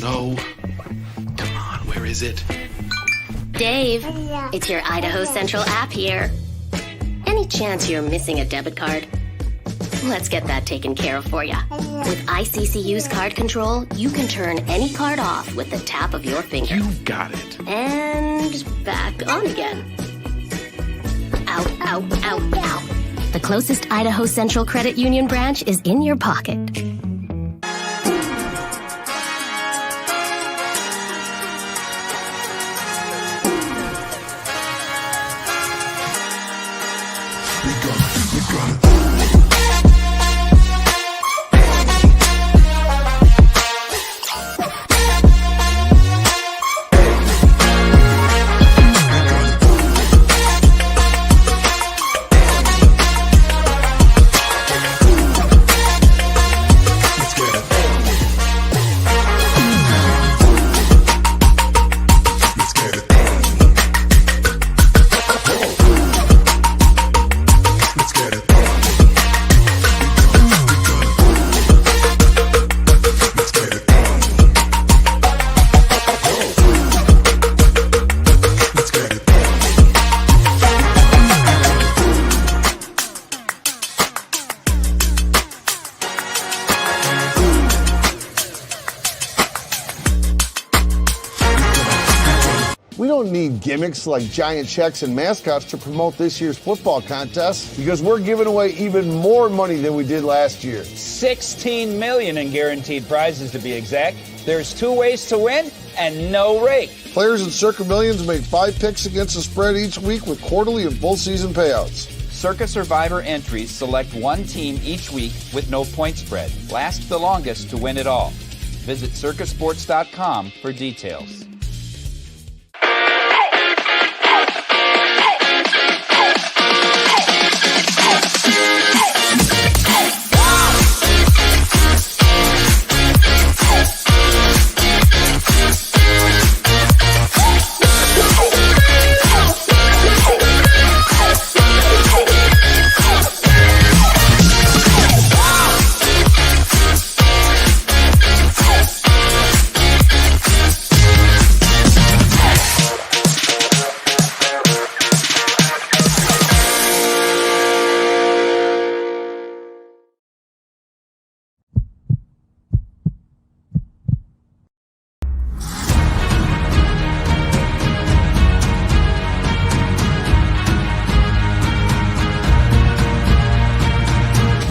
no. Come on, where is it? Dave, it's your Idaho Central app here. Any chance you're missing a debit card? Let's get that taken care of for you. With ICCU's card control, you can turn any card off with the tap of your finger. You've got it. And back on again. Out, out, out, out. The closest Idaho Central Credit Union branch is in your pocket. We don't need gimmicks like giant checks and mascots to promote this year's football contest because we're giving away even more money than we did last year. $16 million in guaranteed prizes to be exact. There's 2 ways to win and no rake. Players in Circa Millions make 5 picks against the spread each week with quarterly and full season payouts. Circa Survivor entries select one team each week with no point spread. Last the longest to win it all. Visit circasports.com for details.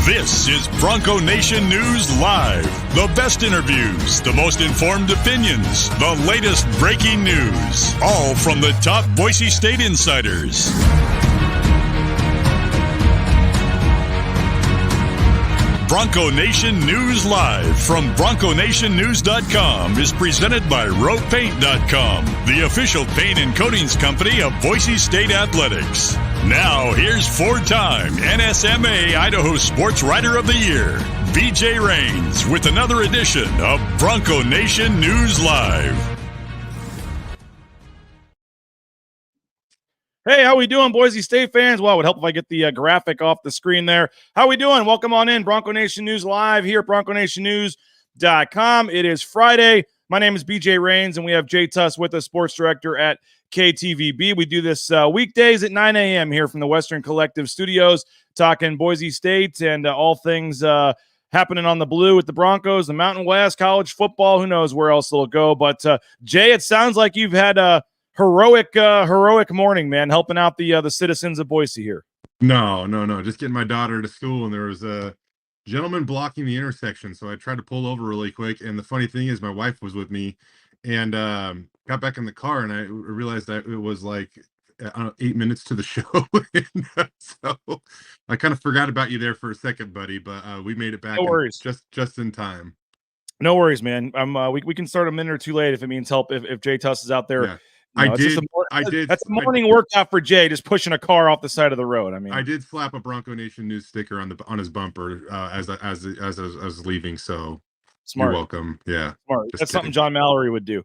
This is Bronco Nation News Live. The best interviews, the most informed opinions, the latest breaking news. All from the top Boise State insiders. Bronco Nation News Live from BroncoNationNews.com is presented by RopePaint.com, the official paint and coatings company of Boise State Athletics. Now, here's 4-time NSMA Idaho Sports Writer of the Year, BJ Rains, with another edition of Bronco Nation News Live. Hey, how we doing, Boise State fans? Well, it would help if I get the graphic off the screen there. How we doing? Welcome on in. Bronco Nation News Live here at BroncoNationNews.com. It is Friday. My name is BJ Rains, and we have Jay Tust with us, sports director at KTVB. We do this weekdays at 9 a.m. here from the Western Collective Studios, talking Boise State and all things happening on the blue with the Broncos, the Mountain West, college football. Who knows where else it'll go. But, Jay, it sounds like you've had a heroic morning, man, helping out the citizens of Boise here. No. Just getting my daughter to school, and there was a gentleman blocking the intersection, so I tried to pull over really quick. And the funny thing is, my wife was with me, and got back in the car, and I realized that it was like 8 minutes to the show. So I kind of forgot about you there for a second, buddy. But we made it back. No worries. Just in time. No worries, man. We can start a minute or two late if it means help. If Jay Tust is out there. Yeah. I did. That's a morning workout for Jay, just pushing a car off the side of the road. I mean, I did slap a Bronco Nation News sticker on his bumper as I was leaving. So smart. You're welcome. Yeah, smart. That's something John Mallory would do.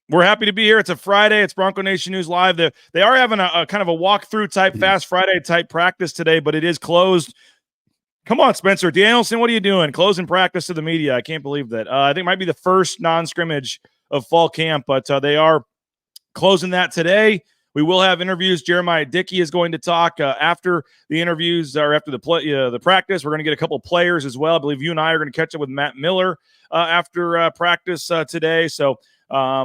We're happy to be here. It's a Friday. It's Bronco Nation News Live. They are having a kind of a walkthrough type, Fast Friday type practice today, but it is closed. Come on, Spencer Danielson, what are you doing? Closing practice to the media. I can't believe that. I think it might be the first non-scrimmage of fall camp, but they are closing that today. We will have interviews. Jeremiah Dickey is going to talk after the interviews or after the practice. We're going to get a couple players as well. I believe you and I are going to catch up with Matt Miller after practice today. So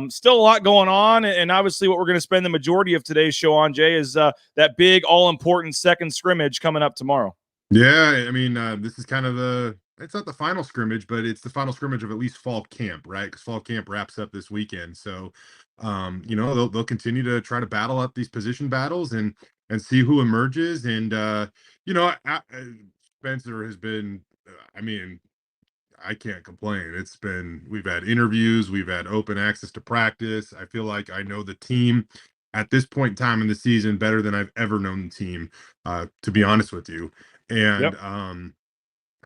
still a lot going on. And obviously what we're going to spend the majority of today's show on, Jay, is that big all-important second scrimmage coming up tomorrow. Yeah, I mean, this is kind of it's not the final scrimmage, but it's the final scrimmage of at least fall camp, right? Because fall camp wraps up this weekend. So, they'll continue to try to battle up these position battles and see who emerges. And, Spencer has been, I can't complain. We've had interviews, we've had open access to practice. I feel like I know the team at this point in time in the season better than I've ever known the team, to be honest with you. And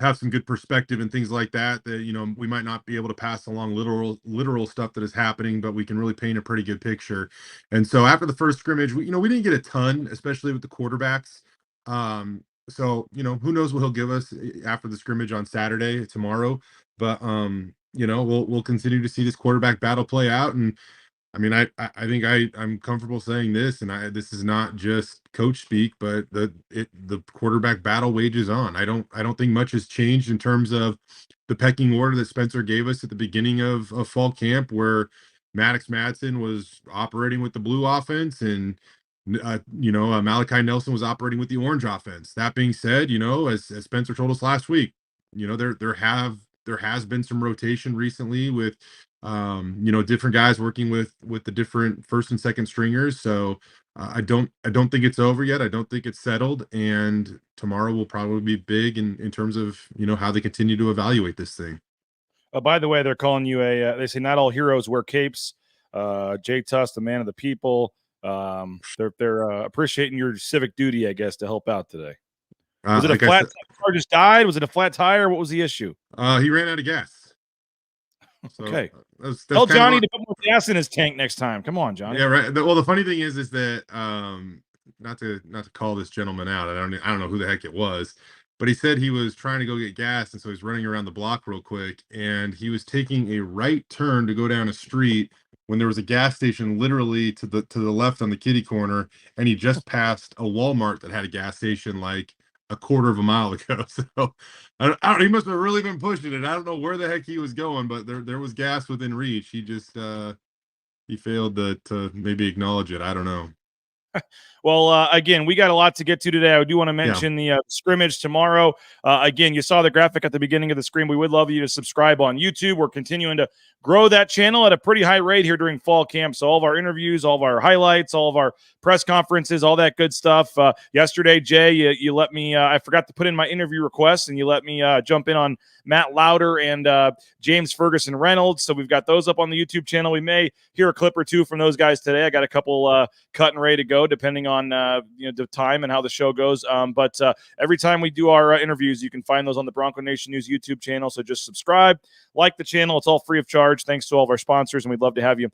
have some good perspective and things like that we might not be able to pass along literal stuff that is happening, but we can really paint a pretty good picture. And so after the first scrimmage, we didn't get a ton, especially with the quarterbacks. So who knows what he'll give us after the scrimmage on Saturday tomorrow, but we'll continue to see this quarterback battle play out. And I mean, I think I'm comfortable saying this, and this is not just coach speak, but the quarterback battle wages on. I don't think much has changed in terms of the pecking order that Spencer gave us at the beginning of fall camp, where Maddox Madsen was operating with the blue offense, and Malachi Nelson was operating with the orange offense. That being said, as Spencer told us last week, there has been some rotation recently with different guys working with the different first and second stringers. So I don't think it's over yet. I don't think it's settled, and tomorrow will probably be big in terms of how they continue to evaluate this thing. By the way, they're calling you they say not all heroes wear capes. Jay Tust, the man of the people. They're appreciating your civic duty, I guess, to help out today. Was it a flat car just died? Was it a flat tire? What was the issue? He ran out of gas. So okay. That's tell Johnny to put more gas in his tank next time. Come on, Johnny. Yeah, right. Well, the funny thing is that not to call this gentleman out. I don't know who the heck it was, but he said he was trying to go get gas, and so he's running around the block real quick, and he was taking a right turn to go down a street when there was a gas station literally to the left on the kitty corner, and he just passed a Walmart that had a gas station like a quarter of a mile ago. So he must have really been pushing it. I don't know where the heck he was going, but there was gas within reach. He just he failed to maybe acknowledge it. I don't know. Well, again, we got a lot to get to today. I do want to mention the scrimmage tomorrow. Again, you saw the graphic at the beginning of the screen. We would love you to subscribe on YouTube. We're continuing to grow that channel at a pretty high rate here during fall camp. So all of our interviews, all of our highlights, all of our press conferences, all that good stuff. Yesterday, Jay, you let me, I forgot to put in my interview requests, and you let me jump in on Matt Lauder and James Ferguson Reynolds. So we've got those up on the YouTube channel. We may hear a clip or two from those guys today. I got a couple cut and ready to go, depending on the time and how the show goes. But every time we do our interviews, you can find those on the Bronco Nation News YouTube channel. So just subscribe, like the channel. It's all free of charge. Thanks to all of our sponsors, and we'd love to have you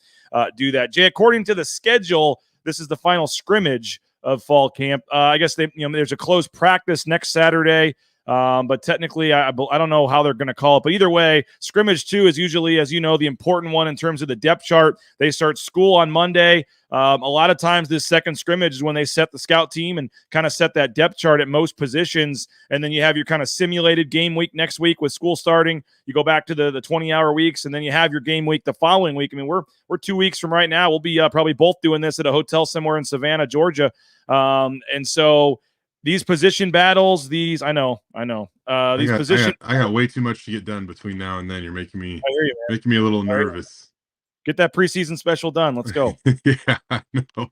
do that. Jay, according to the schedule, this is the final scrimmage of fall camp. I guess there's a closed practice next Saturday. But technically, I don't know how they're going to call it. But either way, scrimmage 2 is usually, as you know, the important one in terms of the depth chart. They start school on Monday. A lot of times this second scrimmage is when they set the scout team and kind of set that depth chart at most positions. And then you have your kind of simulated game week next week with school starting. You go back to the 20-hour weeks, and then you have your game week the following week. I mean, we're 2 weeks from right now. We'll be probably both doing this at a hotel somewhere in Savannah, Georgia. And so these position battles, I know. I got way too much to get done between now and then. You're making me a little nervous. Get that preseason special done. Let's go. Yeah, I know.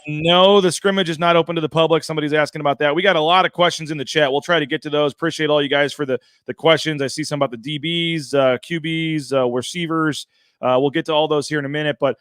No, the scrimmage is not open to the public. Somebody's asking about that. We got a lot of questions in the chat. We'll try to get to those. Appreciate all you guys for the questions. I see some about the DBs, QBs, receivers. we'll get to all those here in a minute. But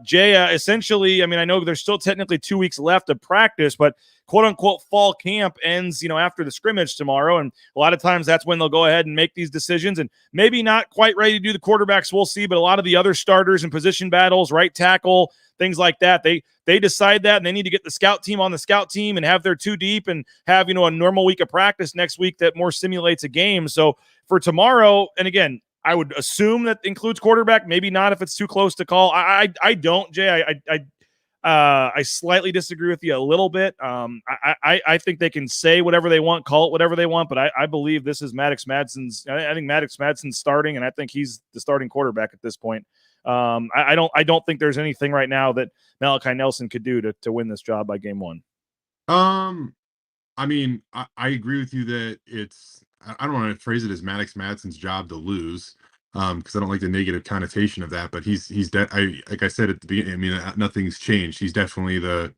Jay, essentially, I mean, I know there's still technically 2 weeks left of practice, but quote unquote fall camp ends, after the scrimmage tomorrow. And a lot of times that's when they'll go ahead and make these decisions, and maybe not quite ready to do the quarterbacks. We'll see. But a lot of the other starters and position battles, right tackle, things like that, they decide that, and they need to get the scout team on the scout team and have their two deep and have, a normal week of practice next week that more simulates a game. So for tomorrow, and again, I would assume that includes quarterback, maybe not if it's too close to call. I don't, Jay. I slightly disagree with you a little bit. I think they can say whatever they want, call it whatever they want, but I believe this is Maddox Madsen's. I think Maddox Madsen's starting, and I think he's the starting quarterback at this point. I don't think there's anything right now that Malachi Nelson could do to win this job by game one. I mean, I agree with you that I don't want to phrase it as Maddox Madsen's job to lose. Because I don't like the negative connotation of that, but like I said at the beginning, I mean, nothing's changed. He's definitely the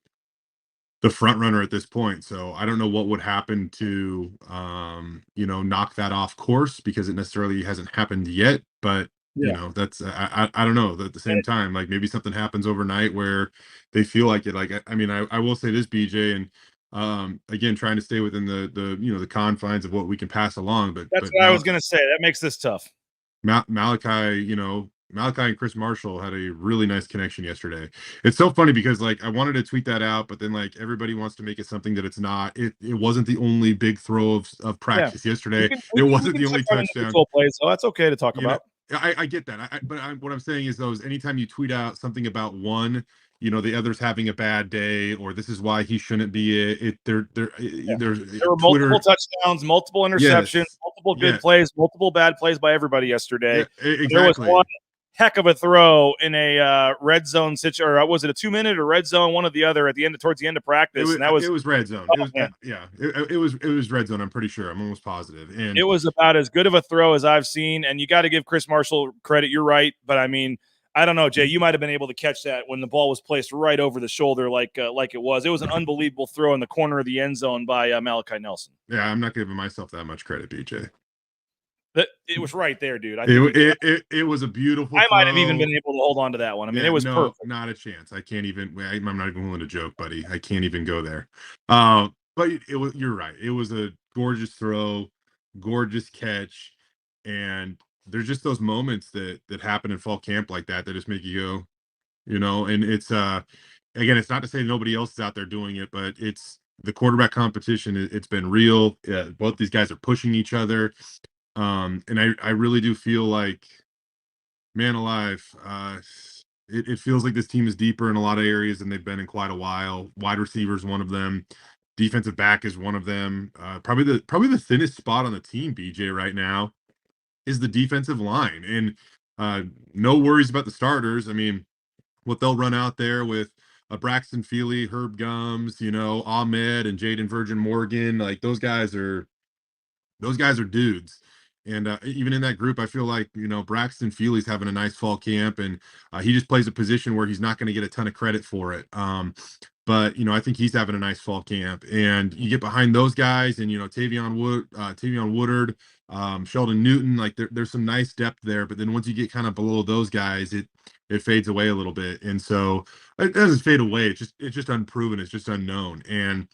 front runner at this point. So I don't know what would happen to knock that off course, because it necessarily hasn't happened yet. But that's I don't know. At the same time, like maybe something happens overnight where they feel like it. Like I mean, I will say this, BJ, and again, trying to stay within the confines of what we can pass along. But that's what I was going to say. That makes this tough. Malachi and Chris Marshall had a really nice connection yesterday. It's so funny because like I wanted to tweet that out, but then like everybody wants to make it something that it's not. It wasn't the only big throw of practice yesterday. It wasn't the only touchdown. Plays, so that's okay to talk about. I get that. What I'm saying is, though, is anytime you tweet out something about one, the other's having a bad day, or this is why he shouldn't be there were multiple touchdowns, multiple interceptions, multiple good plays, multiple bad plays by everybody yesterday. Yeah, exactly. There was one heck of a throw in a red zone situation, or was it a 2-minute or red zone, one or the other towards the end of practice? It was red zone. It was red zone. I'm pretty sure. I'm almost positive. And it was about as good of a throw as I've seen. And you got to give Chris Marshall credit. You're right, but I mean, I don't know, Jay. You might have been able to catch that when the ball was placed right over the shoulder, like it was. It was an unbelievable throw in the corner of the end zone by Malachi Nelson. Yeah, I'm not giving myself that much credit, BJ. It was right there, dude. It was a beautiful I might throw. have even been able to hold on to that one. I mean, it was perfect. Not a chance. I can't even. I'm not even willing to joke, buddy. I can't even go there. But you're right. It was a gorgeous throw, gorgeous catch, and there's just those moments that happen in fall camp like that just make you go, and it's again, it's not to say nobody else is out there doing it, but it's the quarterback competition. It's been real. Both these guys are pushing each other. And I really do feel like, man alive, it feels like this team is deeper in a lot of areas than they've been in quite a while. Wide receiver is one of them. Defensive back is one of them. Probably the thinnest spot on the team, BJ, right now is the defensive line. And no worries about the starters. I mean, what they'll run out there with Braxton Feely, Herb Gums, Ahmed and Jaden Virgin Morgan, like those guys are dudes. And even in that group, I feel like, Braxton Feely's having a nice fall camp, and he just plays a position where he's not going to get a ton of credit for it. But, I think he's having a nice fall camp. And you get behind those guys and, Tavion Woodard, Sheldon Newton, like there's some nice depth there. But then once you get kind of below those guys, it fades away a little bit. And so it doesn't fade away. It's just unproven. It's just unknown. And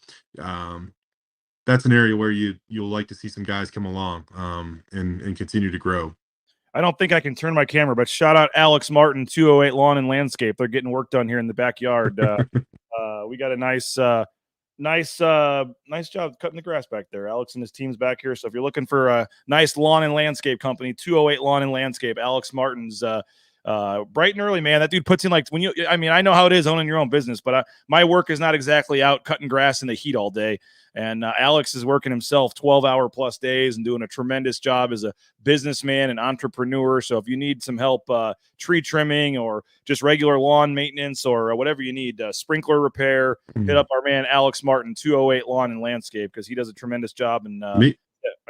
that's an area where you'll like to see some guys come along and continue to grow. I don't think I can turn my camera, but shout out Alex Martin, 208 Lawn and Landscape. They're getting work done here in the backyard. We got a nice job cutting the grass back there. Alex and his team's back here. So if you're looking for a nice lawn and landscape company, 208 Lawn and Landscape, Alex Martin's bright and early, man. That dude puts in I know how it is owning your own business, but my work is not exactly out cutting grass in the heat all day. And Alex is working himself 12-hour plus days and doing a tremendous job as a businessman and entrepreneur. So if you need some help tree trimming or just regular lawn maintenance or whatever you need, sprinkler repair, hit up our man Alex Martin, 208 Lawn and Landscape, because he does a tremendous job. And I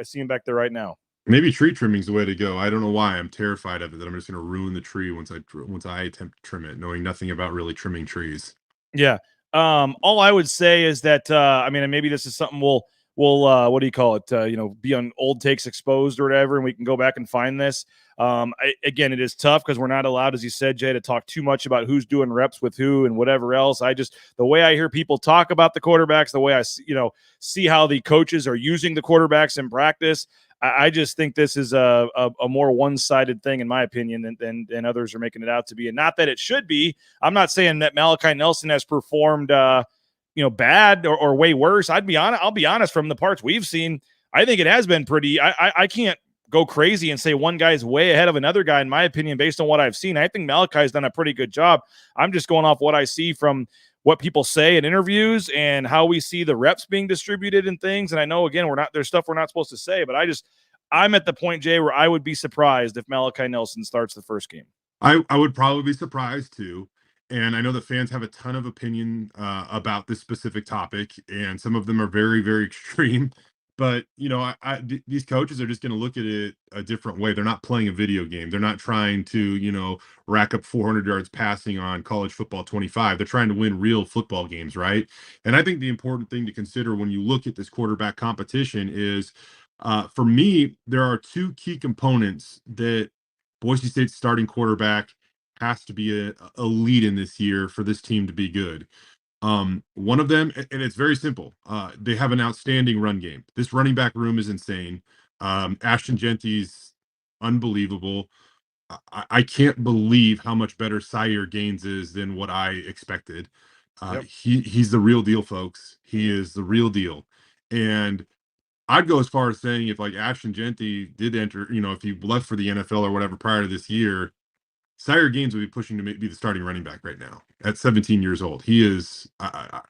see him back there right now. Maybe tree trimming is the way to go. I don't know why. I'm terrified of it, that I'm just going to ruin the tree once I attempt to trim it, knowing nothing about really trimming trees. Yeah. All I would say is that, and maybe this is something we'll what do you call it? Be on old takes exposed or whatever, and we can go back and find this. Again, it is tough because we're not allowed, as you said, Jay, to talk too much about who's doing reps with who and whatever else. The way I hear people talk about the quarterbacks, the way I see how the coaches are using the quarterbacks in practice, I just think this is a more one-sided thing, in my opinion, than others are making it out to be. And not that it should be. I'm not saying that Malachi Nelson has performed bad or way worse. I'll be honest, from the parts we've seen, I think it has been pretty. I can't go crazy and say one guy's way ahead of another guy, in my opinion, based on what I've seen. I think Malachi's done a pretty good job. I'm just going off what I see from what people say in interviews and how we see the reps being distributed and things. And I know, again, there's stuff we're not supposed to say, but I'm at the point, Jay, where I would be surprised if Malachi Nelson starts the first game. I would probably be surprised too. And I know the fans have a ton of opinion about this specific topic, and some of them are very, very extreme. But, these coaches are just going to look at it a different way. They're not playing a video game. They're not trying to, rack up 400 yards passing on college football 25. They're trying to win real football games, right? And I think the important thing to consider when you look at this quarterback competition is, for me, there are two key components that Boise State's starting quarterback has to be a lead in this year for this team to be good. One of them, and it's very simple. They have an outstanding run game. This running back room is insane. Ashton Genty's unbelievable. I can't believe how much better Sire Gaines is than what I expected. Yep. He's the real deal, folks. He is the real deal. And I'd go as far as saying if like Ashton Genty did enter, if he left for the NFL or whatever prior to this year, Sire Gaines would be pushing to be the starting running back right now at 17 years old. He is. Now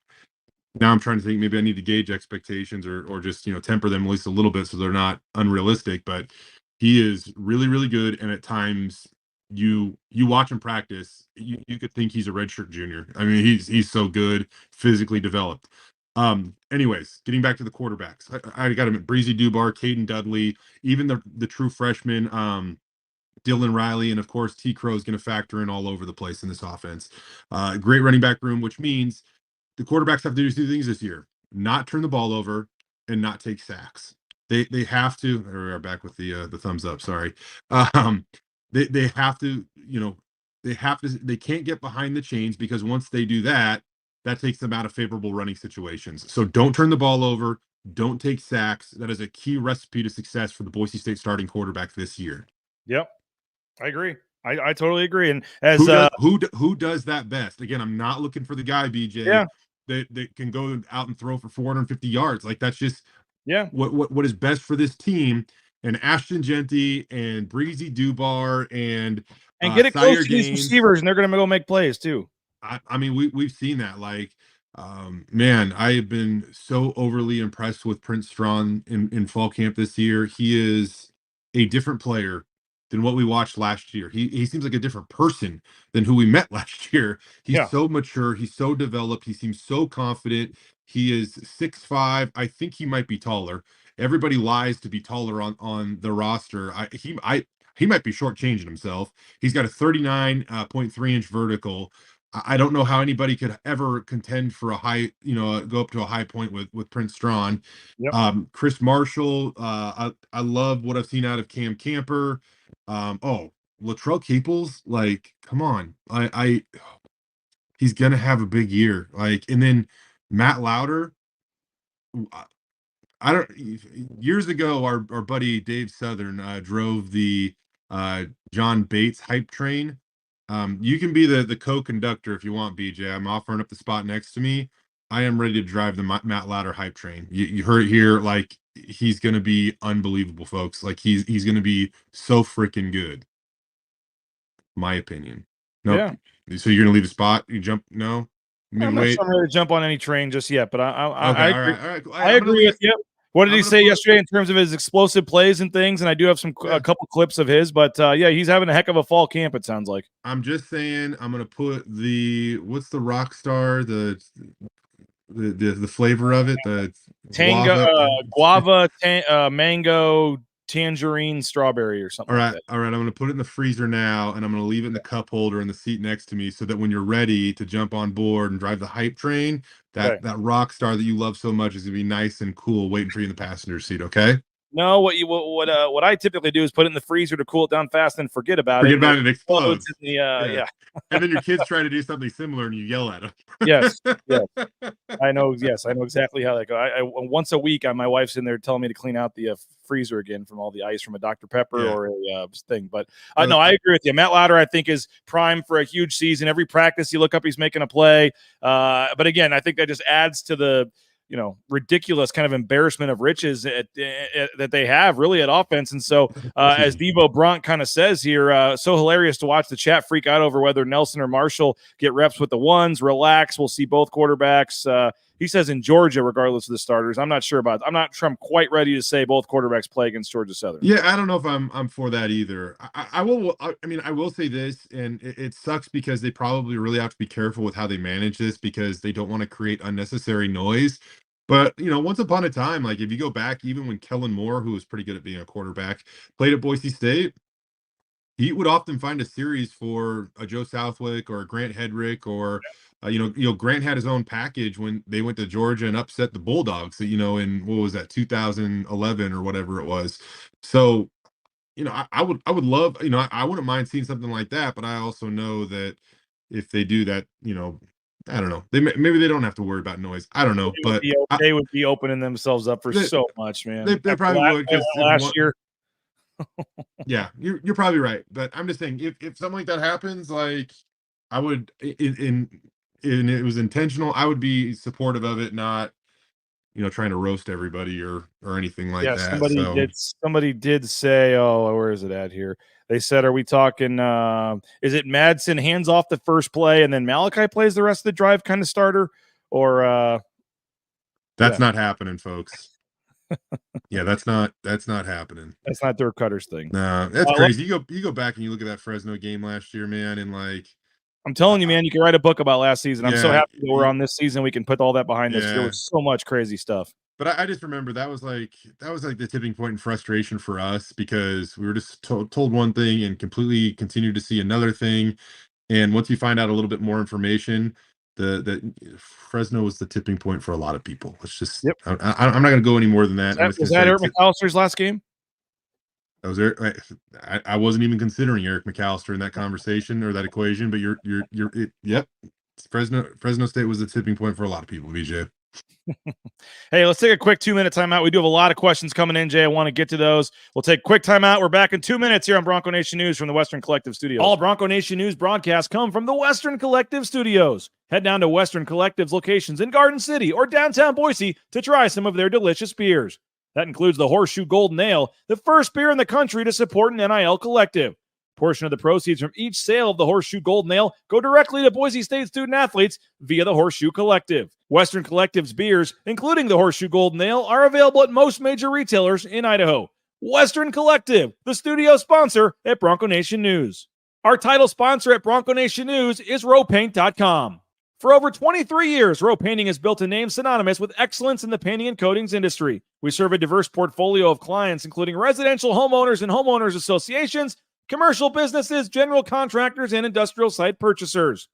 I'm trying to think. Maybe I need to gauge expectations or just temper them at least a little bit so they're not unrealistic. But he is really, really good. And at times you watch him practice, you could think he's a redshirt junior. I mean, he's so good, physically developed. Anyways, getting back to the quarterbacks, I got him at Breezy Dubar, Caden Dudley, even the true freshman. Dylan Riley, and of course T. Crow is going to factor in all over the place in this offense. Great running back room, which means the quarterbacks have to do two things this year: not turn the ball over and not take sacks. They have to. We are back with the thumbs up. Sorry. They have to. They have to. They can't get behind the chains, because once they do that, that takes them out of favorable running situations. So don't turn the ball over. Don't take sacks. That is a key recipe to success for the Boise State starting quarterback this year. Yep. I agree. I totally agree. And as who does that best? Again, I'm not looking for the guy, BJ, that can go out and throw for 450 yards. Like, that's just what is best for this team. And Ashton Genty and Breezy Dubar and get it close to these receivers, and they're going to go make plays too. I mean, we've seen that. Like, man, I have been so overly impressed with Prince Strong in fall camp this year. He is a different player than what we watched last year. He seems like a different person than who we met last year. He's so mature. He's so developed. He seems so confident. He is 6'5". I think he might be taller. Everybody lies to be taller on the roster. He might be shortchanging himself. He's got a 39.3-inch vertical. I don't know how anybody could ever contend for a high, go up to a high point with Prince Strong. Yep. Chris Marshall. I love what I've seen out of Cam Camper. Latrell Caples, like, come on. He's gonna have a big year. Like, and then Matt Lauder. Years ago, our buddy Dave Southern drove the John Bates hype train. You can be the co-conductor if you want, BJ. I'm offering up the spot next to me. I am ready to drive the Matt Lauder hype train. You heard it here. Like, he's going to be unbelievable, folks. Like, he's going to be so freaking good. My opinion. No. Nope. So you're going to leave the spot? You jump? No. I'm not sure I'm ready to jump on any train just yet, but I agree. All right. I agree with you. What did he say yesterday in terms of his explosive plays and things? And I do have a couple clips of his, but he's having a heck of a fall camp, it sounds like. I'm just saying, I'm going to put what's the rock star, the flavor of it, the guava, mango, tangerine strawberry or something. All like right, that. all right. I'm gonna put it in the freezer now, and I'm gonna leave it in the cup holder in the seat next to me, so that when you're ready to jump on board and drive the hype train, that Okay. that rock star that you love so much is gonna be nice and cool, waiting for you in the passenger seat. Okay. No, what I typically do is put it in the freezer to cool it down fast and forget about Forget it. about it, it Explodes explodes. in the Yeah. And then your kids try to do something similar, and you yell at them. Yes, yes. I know. Yes, I know exactly how that goes. I once a week, my wife's in there telling me to clean out the freezer again from all the ice from a Dr. Pepper Yeah. or a thing. But no, I agree with you. Matt Lauder, I think, is prime for a huge season. Every practice you look up, he's making a play. But again, I think that just adds to the ridiculous kind of embarrassment of riches that they have really at offense. And so, as Devo Bronk kind of says here, so hilarious to watch the chat freak out over whether Nelson or Marshall get reps with the ones. Relax. We'll see both quarterbacks. He says in Georgia, regardless of the starters. I'm not sure I'm quite ready to say both quarterbacks play against Georgia Southern. Yeah, I don't know if I'm for that either. I will say this, and it sucks because they probably really have to be careful with how they manage this, because they don't want to create unnecessary noise. But once upon a time, like if you go back, even when Kellen Moore, who was pretty good at being a quarterback, played at Boise State, he would often find a series for a Joe Southwick or a Grant Hedrick, or Grant had his own package when they went to Georgia and upset the Bulldogs, in what was that, 2011 or whatever it was. So, I would love, I wouldn't mind seeing something like that, but I also know that if they do that, I don't know, maybe they don't have to worry about noise. I don't know, but They would be opening themselves up for so much, man. They probably would, because last year. Yeah, you're probably right, but I'm just saying, if something like that happens, like I would, in it was intentional, I would be supportive of it, not trying to roast everybody or anything like that. Somebody did say, oh, where is it at here? They said, are we talking is it Madsen hands off the first play and then Malachi plays the rest of the drive kind of starter? Or that's not happening, folks. Yeah, that's not happening. That's not Dirk Cutter's thing. No, that's crazy. You go back and you look at that Fresno game last year, man, and like, I'm telling you, man, you can write a book about last season. I'm so Yeah, happy that we're on this season. We can put all that behind us. There Yeah. was so much crazy stuff. But I just remember that was like the tipping point in frustration for us, because we were just told one thing and completely continued to see another thing. And once you find out a little bit more information, the Fresno was the tipping point for a lot of people. It's just, Yep. I'm not going to go any more than that. Was that Eric McAllister's last game? That was Eric. I wasn't even considering Eric McAllister in that conversation or that equation, but yep. Fresno State was the tipping point for a lot of people, VJ. Hey, let's take a quick 2-minute timeout. We do have a lot of questions coming in, Jay. I want to get to those. We'll take a quick timeout. We're back in 2 minutes here on Bronco Nation News from the Western Collective Studios. All Bronco Nation News broadcasts come from the Western Collective Studios. Head down to Western Collective's locations in Garden City or downtown Boise to try some of their delicious beers. That includes the Horseshoe Golden Ale, the first beer in the country to support an NIL collective. Portion of the proceeds from each sale of the Horseshoe Golden Ale go directly to Boise State student athletes via the Horseshoe Collective. Western Collective's beers, including the Horseshoe Golden Ale, are available at most major retailers in Idaho. Western Collective, the studio sponsor at Bronco Nation News. Our title sponsor at Bronco Nation News is rowpaint.com. For over 23 years, Row Painting has built a name synonymous with excellence in the painting and coatings industry. We serve a diverse portfolio of clients, including residential homeowners and homeowners associations, commercial businesses, general contractors, and industrial site purchasers.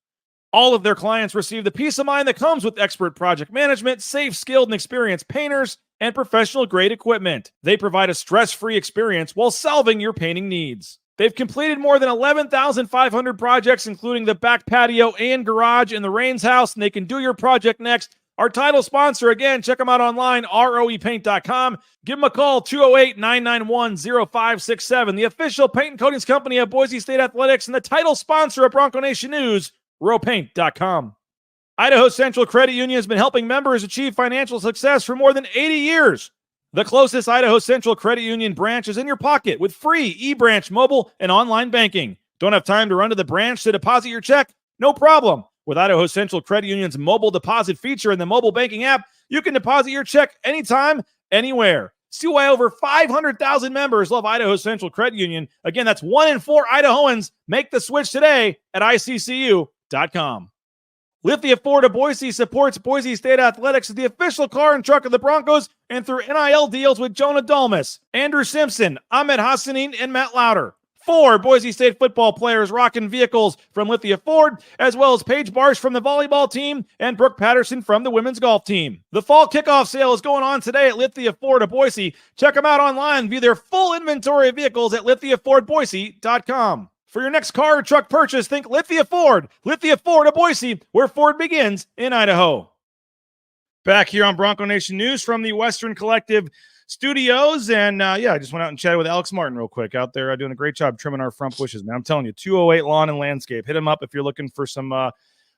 All of their clients receive the peace of mind that comes with expert project management, safe, skilled, and experienced painters, and professional-grade equipment. They provide a stress-free experience while solving your painting needs. They've completed more than 11,500 projects, including the back patio and garage in the Rains house, and they can do your project next. Our title sponsor, again, check them out online, roepaint.com. Give them a call, 208-991-0567. The official paint and coatings company of Boise State Athletics and the title sponsor of Bronco Nation News, roepaint.com. Idaho Central Credit Union has been helping members achieve financial success for more than 80 years. The closest Idaho Central Credit Union branch is in your pocket with free eBranch mobile and online banking. Don't have time to run to the branch to deposit your check? No problem. With Idaho Central Credit Union's mobile deposit feature in the mobile banking app, you can deposit your check anytime, anywhere. See why over 500,000 members love Idaho Central Credit Union. Again, that's 1 in 4 Idahoans. Make the switch today at ICCU.com. Lithia Ford of Boise supports Boise State Athletics as the official car and truck of the Broncos and through NIL deals with Jonah Dalmas, Andrew Simpson, Ahmed Hassanin, and Matt Lauder. 4 Boise State football players rocking vehicles from Lithia Ford, as well as Paige Barsh from the volleyball team and Brooke Patterson from the women's golf team. The fall kickoff sale is going on today at Lithia Ford of Boise. Check them out online. View their full inventory of vehicles at lithiafordboise.com. For your next car or truck purchase, think Lithia Ford. Lithia Ford of Boise, where Ford begins in Idaho. Back here on Bronco Nation News from the Western Collective Studios. And I just went out and chatted with Alex Martin real quick out there doing a great job trimming our front bushes, man. I'm telling you, 208 Lawn and Landscape. Hit him up if you're looking for some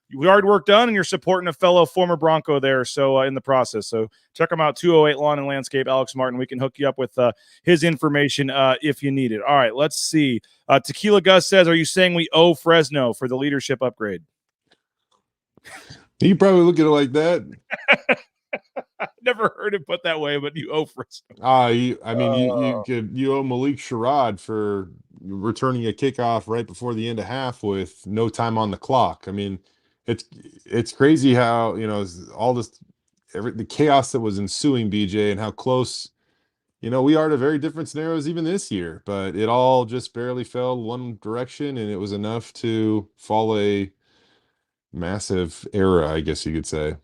yard work done and you're supporting a fellow former Bronco there. So in the process, so check him out, 208 Lawn and Landscape, Alex Martin. We can hook you up with his information if you need it. All right, let's see. Tequila Gus says, are you saying we owe Fresno for the leadership upgrade? You probably look at it like that. Never heard it put that way, but you owe Fresno. You owe Malik Sherrod for returning a kickoff right before the end of half with no time on the clock. I mean, it's crazy how, all this, the chaos that was ensuing, BJ, and how close, we are to very different scenarios even this year, but it all just barely fell one direction, and it was enough to fall a massive era, I guess you could say.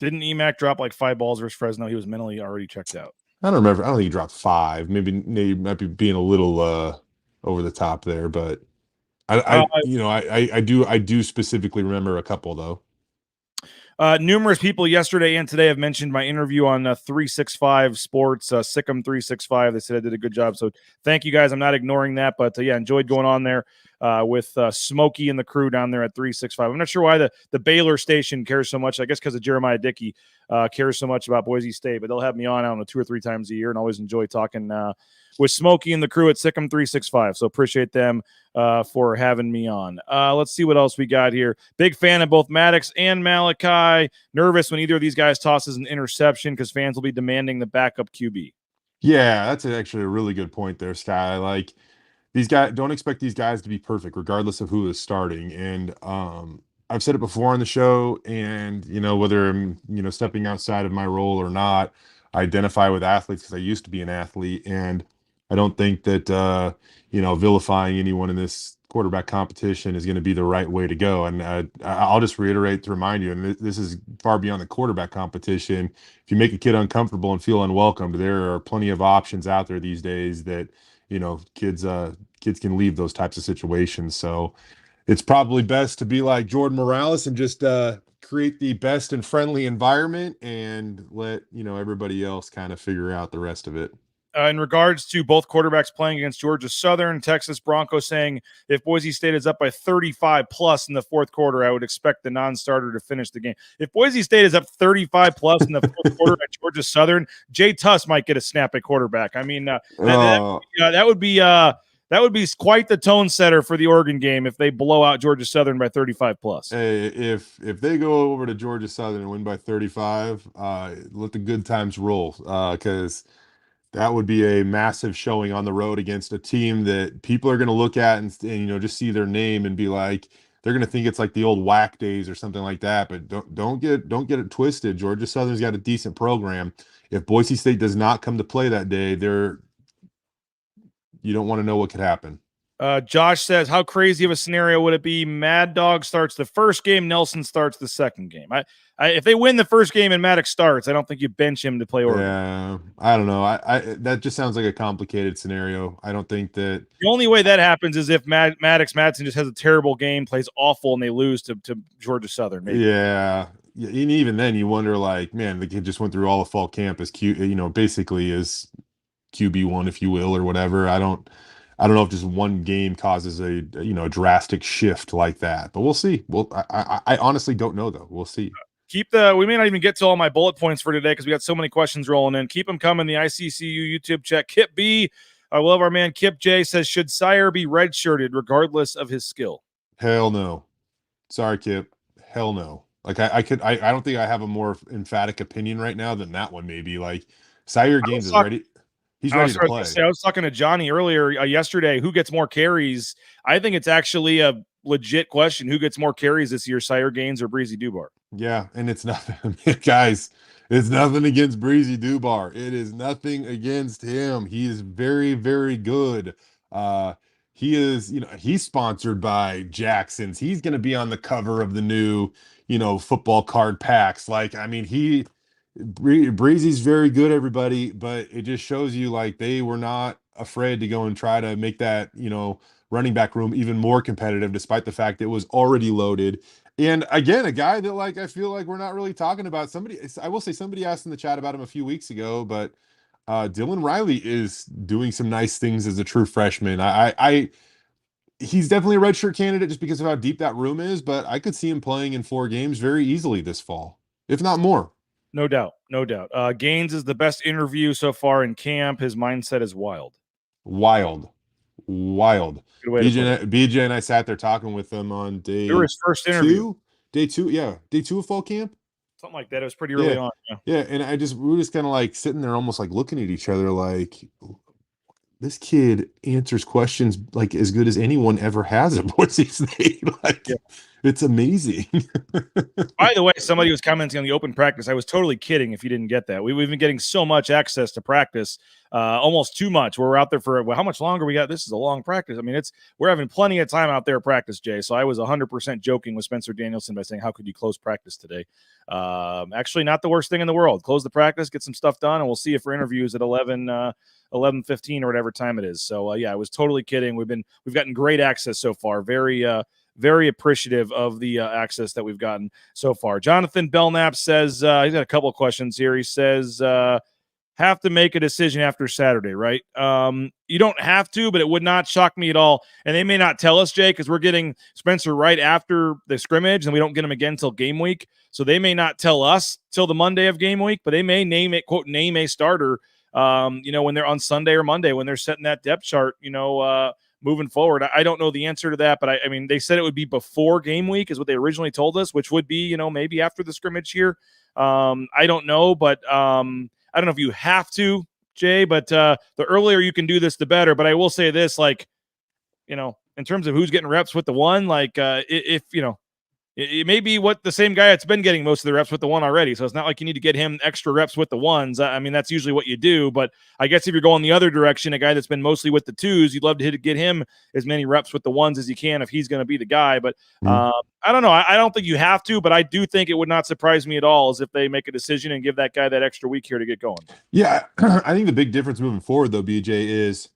Didn't EMAC drop like 5 balls versus Fresno? He was mentally already checked out. I don't remember. I don't think he dropped 5. Maybe might be being a little over the top there, but I do specifically remember a couple though. Numerous people yesterday and today have mentioned my interview on 365 Sports, Sikkim 365. They said I did a good job. So thank you guys. I'm not ignoring that, but enjoyed going on there with Smokey and the crew down there at 365. I'm not sure why the Baylor station cares so much. I guess because of Jeremiah Dickey cares so much about Boise State, but they'll have me on, I don't know, 2 or 3 times a year, and always enjoy talking with Smokey and the crew at Sikkim 365. So appreciate them for having me on. Let's see what else we got here. Big fan of both Maddox and Malachi. Nervous when either of these guys tosses an interception because fans will be demanding the backup QB. Yeah, that's actually a really good point there, Sky. Like, these guys, don't expect these guys to be perfect regardless of who is starting. And I've said it before on the show, and whether I'm stepping outside of my role or not, I identify with athletes because I used to be an athlete, and I don't think that vilifying anyone in this quarterback competition is going to be the right way to go. And I'll just reiterate to remind you, and this is far beyond the quarterback competition. If you make a kid uncomfortable and feel unwelcomed, there are plenty of options out there these days that kids can leave those types of situations. So it's probably best to be like Jordan Morales and just create the best and friendly environment and let everybody else kind of figure out the rest of it. In regards to both quarterbacks playing against Georgia Southern, Texas Bronco saying if Boise State is up by 35 plus in the fourth quarter, I would expect the non-starter to finish the game. If Boise State is up 35 plus in the fourth quarter at Georgia Southern, Jay Tust might get a snap at quarterback. I mean, that would be quite the tone setter for the Oregon game if they blow out Georgia Southern by 35 plus. Hey, if they go over to Georgia Southern and win by 35, let the good times roll, because that would be a massive showing on the road against a team that people are going to look at and just see their name and be like, they're going to think it's like the old WAC days or something like that. But don't get it twisted. Georgia Southern's got a decent program. If Boise State does not come to play that day, you don't want to know what could happen. Josh says, how crazy of a scenario would it be? Mad Dog starts the first game, Nelson starts the second game. If they win the first game and Maddox starts, I don't think you bench him to play Oregon. Yeah, I don't know. That just sounds like a complicated scenario. I don't think that the only way that happens is if Maddox Madsen just has a terrible game, plays awful, and they lose to Georgia Southern. Maybe. Yeah. And even then, you wonder, like, man, the kid just went through all of fall camp as basically as QB1, if you will, or whatever. I don't know if just one game causes a drastic shift like that, but we'll see. I honestly don't know though. We'll see. We may not even get to all my bullet points for today because we got so many questions rolling in. Keep them coming. The ICCU YouTube chat. Kip B, I love our man Kip J says, should Sire be redshirted regardless of his skill? Hell no. Sorry, Kip. Hell no. Like I don't think I have a more emphatic opinion right now than that one. Maybe like Sire Gaines is ready. He's ready to play. I was talking to Johnny earlier yesterday. Who gets more carries? I think it's actually a legit question. Who gets more carries this year, Sire Gaines or Breezy Dubar? Yeah, and it's nothing, guys. It's nothing against Breezy Dubar. It is nothing against him. He is very, very good. He is, he's sponsored by Jackson's. He's going to be on the cover of the new, football card packs. Like, I mean, Breezy's very good, everybody, but it just shows you like they were not afraid to go and try to make that, running back room even more competitive, despite the fact it was already loaded. And again, a guy that like I feel like we're not really talking about. I will say somebody asked in the chat about him a few weeks ago, but Dylan Riley is doing some nice things as a true freshman. He's definitely a redshirt candidate just because of how deep that room is, but I could see him playing in 4 games very easily this fall, if not more. No doubt. Gaines is the best interview so far in camp. His mindset is wild. BJ and I sat there talking with him on day his first interview. Day two of fall camp. Something like that. It was pretty early on. Yeah. And we were just kind of like sitting there almost like looking at each other like, this kid answers questions like as good as anyone ever has at Boise State. It's amazing. By the way, somebody was commenting on the open practice. I was totally kidding if you didn't get that. We've been getting so much access to practice, almost too much. We're out there for how much longer we got? This is a long practice. I mean, we're having plenty of time out there at practice, Jay. So I was 100% joking with Spencer Danielson by saying, how could you close practice today? Actually, not the worst thing in the world. Close the practice, get some stuff done, and we'll see you for interviews at 11:15 or whatever time it is. So I was totally kidding. We've gotten great access so far. Very appreciative of the access that we've gotten so far. Jonathan Belknap says he's got a couple of questions here. He says have to make a decision after Saturday, right? You don't have to, but it would not shock me at all. And they may not tell us, Jay, because we're getting Spencer right after the scrimmage, and we don't get him again till game week. So they may not tell us till the Monday of game week, but they may name a starter. When they're on Sunday or Monday, when they're setting that depth chart, moving forward. I don't know the answer to that, but I mean, they said it would be before game week is what they originally told us, which would be, maybe after the scrimmage here. I don't know, but I don't know if you have to, Jay, but the earlier you can do this, the better. But I will say this, in terms of who's getting reps with the one, it may be what the same guy that's been getting most of the reps with the one already. So it's not like you need to get him extra reps with the ones. I mean, that's usually what you do. But I guess if you're going the other direction, a guy that's been mostly with the twos, you'd love to get him as many reps with the ones as you can if he's going to be the guy. But I don't know. I don't think you have to, but I do think it would not surprise me at all as if they make a decision and give that guy that extra week here to get going. Yeah, I think the big difference moving forward, though, BJ, is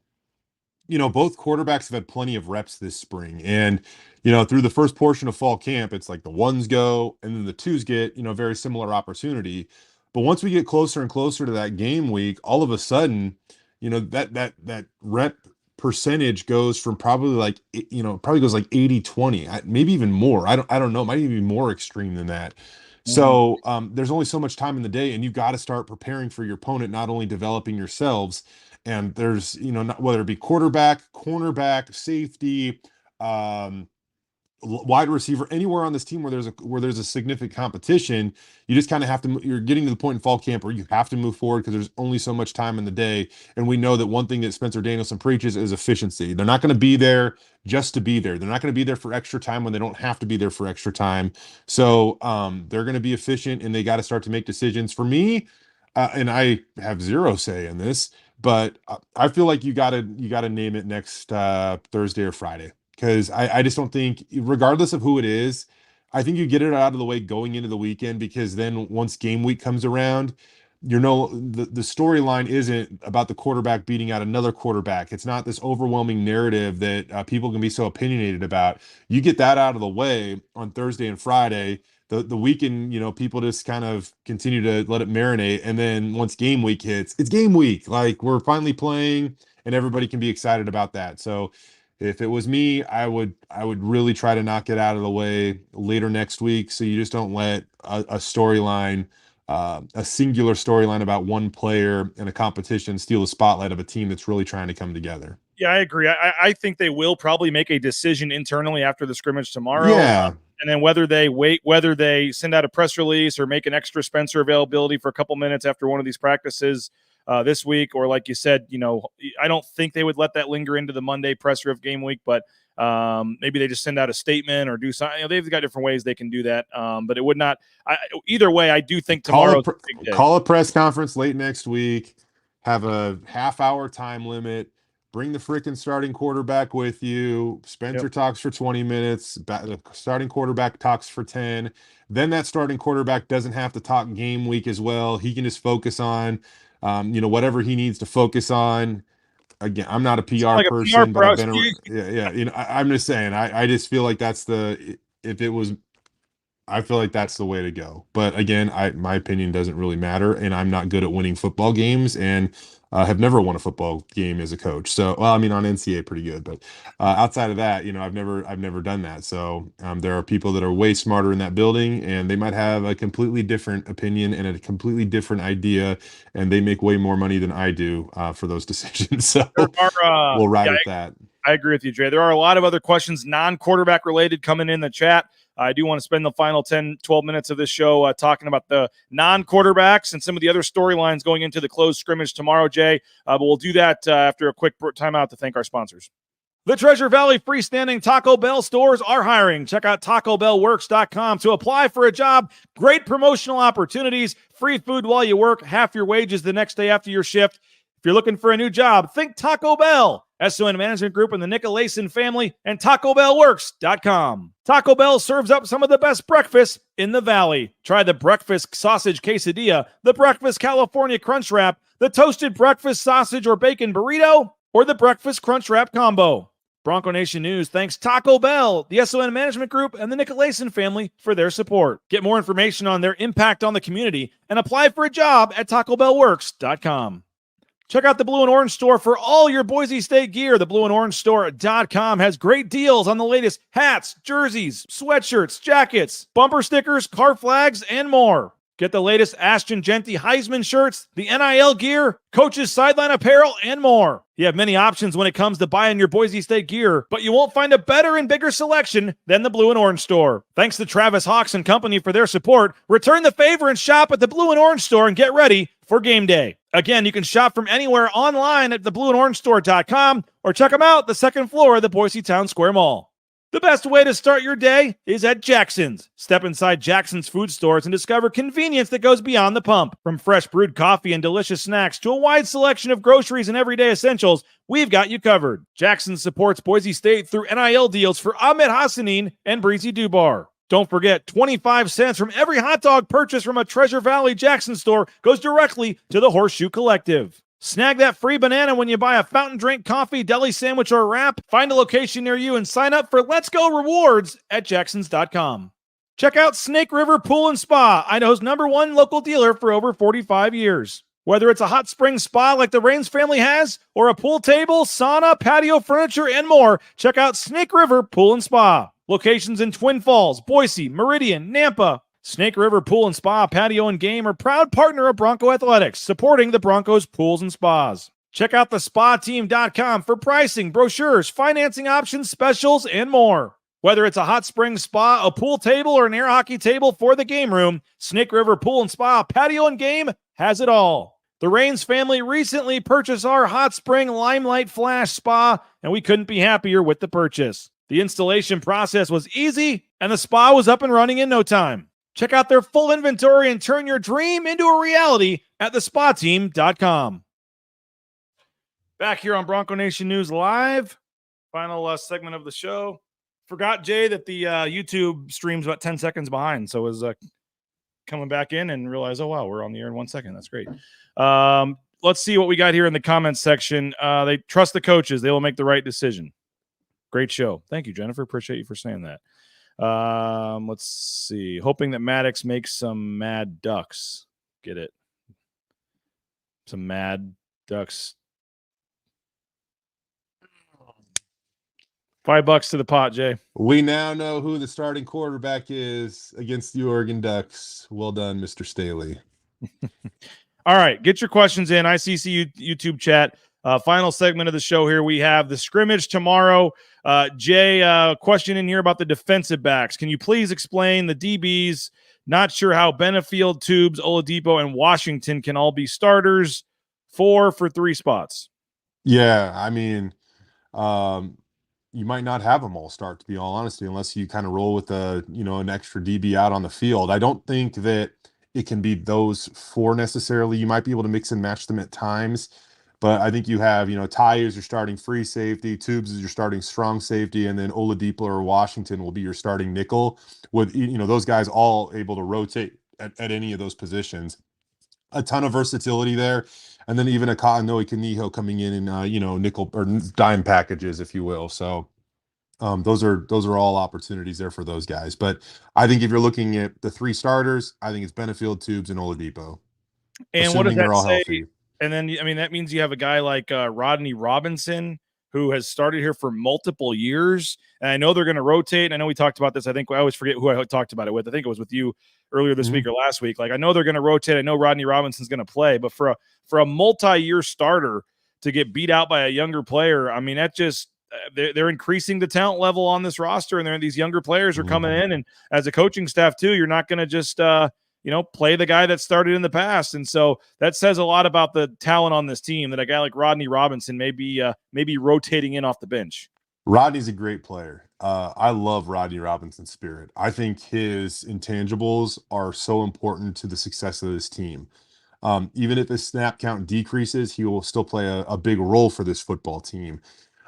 both quarterbacks have had plenty of reps this spring. And through the first portion of fall camp, it's like the ones go and then the twos get, very similar opportunity. But once we get closer and closer to that game week, all of a sudden, that rep percentage goes from probably goes like 80-20, maybe even more. I don't know. It might even be more extreme than that. So there's only so much time in the day, and you've got to start preparing for your opponent, not only developing yourselves. And there's, whether it be quarterback, cornerback, safety, wide receiver, anywhere on this team where there's a significant competition, you just kind of have to. You're getting to the point in fall camp where you have to move forward because there's only so much time in the day. And we know that one thing that Spencer Danielson preaches is efficiency. They're not going to be there just to be there. They're not going to be there for extra time when they don't have to be there for extra time. So they're going to be efficient, and they got to start to make decisions. For me, and I have zero say in this, but I feel like you gotta name it next Thursday or Friday. Because I just don't think, regardless of who it is, I think you get it out of the way going into the weekend, because then once game week comes around, the storyline isn't about the quarterback beating out another quarterback. It's not this overwhelming narrative that people can be so opinionated about. You get that out of the way on Thursday and Friday. The weekend, people just kind of continue to let it marinate. And then once game week hits, it's game week. Like, we're finally playing, and everybody can be excited about that. So if it was me, I would really try to knock it out of the way later next week, so you just don't let a storyline, a singular storyline about one player in a competition steal the spotlight of a team that's really trying to come together. Yeah, I agree. I think they will probably make a decision internally after the scrimmage tomorrow. Yeah. And then whether they wait, whether they send out a press release or make an extra Spencer availability for a couple minutes after one of these practices, this week, or like you said, I don't think they would let that linger into the Monday presser of game week, but maybe they just send out a statement or do something. They've got different ways they can do that, but it would not. Either way, I do think tomorrow call a press conference late next week. Have a half-hour time limit. Bring the freaking starting quarterback with you. Spencer talks for 20 minutes. The starting quarterback talks for 10. Then that starting quarterback doesn't have to talk game week as well. He can just focus on, whatever he needs to focus on. Again, I'm not a PR person, but I've been I'm just saying. I just feel like I feel like that's the way to go. But again, my opinion doesn't really matter, and I'm not good at winning football games, and have never won a football game as a coach. So, on NCAA pretty good, but outside of that, I've never done that. So there are people that are way smarter in that building, and they might have a completely different opinion and a completely different idea, and they make way more money than I do for those decisions. So we'll ride with that. I agree with you, Jay. There are a lot of other questions, non-quarterback related, coming in the chat. I do want to spend the final 10, 12 minutes of this show talking about the non-quarterbacks and some of the other storylines going into the closed scrimmage tomorrow, Jay. But we'll do that after a quick timeout to thank our sponsors. The Treasure Valley freestanding Taco Bell stores are hiring. Check out TacoBellWorks.com to apply for a job. Great promotional opportunities, free food while you work, half your wages the next day after your shift. If you're looking for a new job, think Taco Bell. SON Management Group and the Nicolason family, and TacoBellWorks.com. Taco Bell serves up some of the best breakfast in the Valley. Try the breakfast sausage quesadilla, the breakfast California crunch wrap, the toasted breakfast sausage or bacon burrito, or the breakfast crunch wrap combo. Bronco Nation News thanks Taco Bell, the SON Management Group, and the Nicolason family for their support. Get more information on their impact on the community and apply for a job at TacoBellWorks.com. Check out the Blue and Orange Store for all your Boise State gear. The blueandorange.store.com has great deals on the latest hats, jerseys, sweatshirts, jackets, bumper stickers, car flags, and more. Get the latest Ashton Genty Heisman shirts, the NIL gear, coaches' sideline apparel, and more. You have many options when it comes to buying your Boise State gear, but you won't find a better and bigger selection than the Blue and Orange Store. Thanks to Travis Hawks and company for their support. Return the favor and shop at the Blue and Orange Store and get ready for game day. Again, you can shop from anywhere online at theblueandorangestore.com or check them out the second floor of the Boise Town Square Mall. The best way to start your day is at Jackson's. Step inside Jackson's food stores and discover convenience that goes beyond the pump. From fresh brewed coffee and delicious snacks to a wide selection of groceries and everyday essentials, we've got you covered. Jackson's supports Boise State through NIL deals for Ahmed Hassanin and Breezy Dubar. Don't forget, 25 cents from every hot dog purchase from a Treasure Valley Jackson store goes directly to the Horseshoe Collective. Snag that free banana when you buy a fountain drink, coffee, deli sandwich, or wrap. Find a location near you and sign up for Let's Go Rewards at Jacksons.com. Check out Snake River Pool and Spa, Idaho's #1 local dealer for over 45 years. Whether it's a hot spring spa like the Rains family has, or a pool table, sauna, patio furniture, and more, check out Snake River Pool and Spa. Locations in Twin Falls, Boise, Meridian, Nampa. Snake River Pool and Spa, Patio and Game are proud partner of Bronco Athletics, supporting the Broncos pools and spas. Check out thespateam.com for pricing, brochures, financing options, specials, and more. Whether it's a hot spring spa, a pool table, or an air hockey table for the game room, Snake River Pool and Spa, Patio and Game has it all. The Rains family recently purchased our hot spring Limelight Flash Spa, and we couldn't be happier with the purchase. The installation process was easy, and the spa was up and running in no time. Check out their full inventory and turn your dream into a reality at thespateam.com. Back here on Bronco Nation News Live, final segment of the show. Forgot, Jay, that the YouTube stream's about 10 seconds behind, so I was coming back in and realized, oh, wow, we're on the air in 1 second. That's great. Let's see what we got here in the comments section. They trust the coaches. They will make the right decision. Great show. Thank you, Jennifer. Appreciate you for saying that. Let's see. Hoping that Maddox makes some Mad Ducks. Get it? Some Mad Ducks. $5 to the pot, Jay. We now know who the starting quarterback is against the Oregon Ducks. Well done, Mr. Staley. All right. Get your questions in. ICCU YouTube chat. Final segment of the show here. We have the scrimmage tomorrow. Jay, question in here about the defensive backs. Can you please explain the DBs? Not sure how Benefield, Tubes, Oladipo, and Washington can all be starters. 4 for 3 spots. Yeah, I mean, you might not have them all start, to be all honesty, unless you kind of roll with an extra DB out on the field. I don't think that it can be those 4 necessarily. You might be able to mix and match them at times, but I think you have, Ty is your starting free safety, Tubes is your starting strong safety, and then Oladipo or Washington will be your starting nickel, with, those guys all able to rotate at any of those positions. A ton of versatility there. And then even a Kanoe Kaniho coming in nickel or dime packages, if you will. So those are all opportunities there for those guys. But I think if you're looking at the 3 starters, I think it's Benefield, Tubes, and Oladipo. And what does that they're all say? healthy. And then, I mean, that means you have a guy like Rodney Robinson, who has started here for multiple years. And I know they're going to rotate. And I know we talked about this. I think I always forget who I talked about it with. I think it was with you earlier this week or last week. Like, I know they're going to rotate. I know Rodney Robinson's going to play. But for a multi-year starter to get beat out by a younger player, I mean, that just they're increasing the talent level on this roster. And these younger players are coming in. And as a coaching staff, too, you're not going to just play the guy that started in the past. And so that says a lot about the talent on this team, that a guy like Rodney Robinson may be rotating in off the bench. Rodney's a great player. I love Rodney Robinson's spirit. I think his intangibles are so important to the success of this team. Even if his snap count decreases, he will still play a big role for this football team.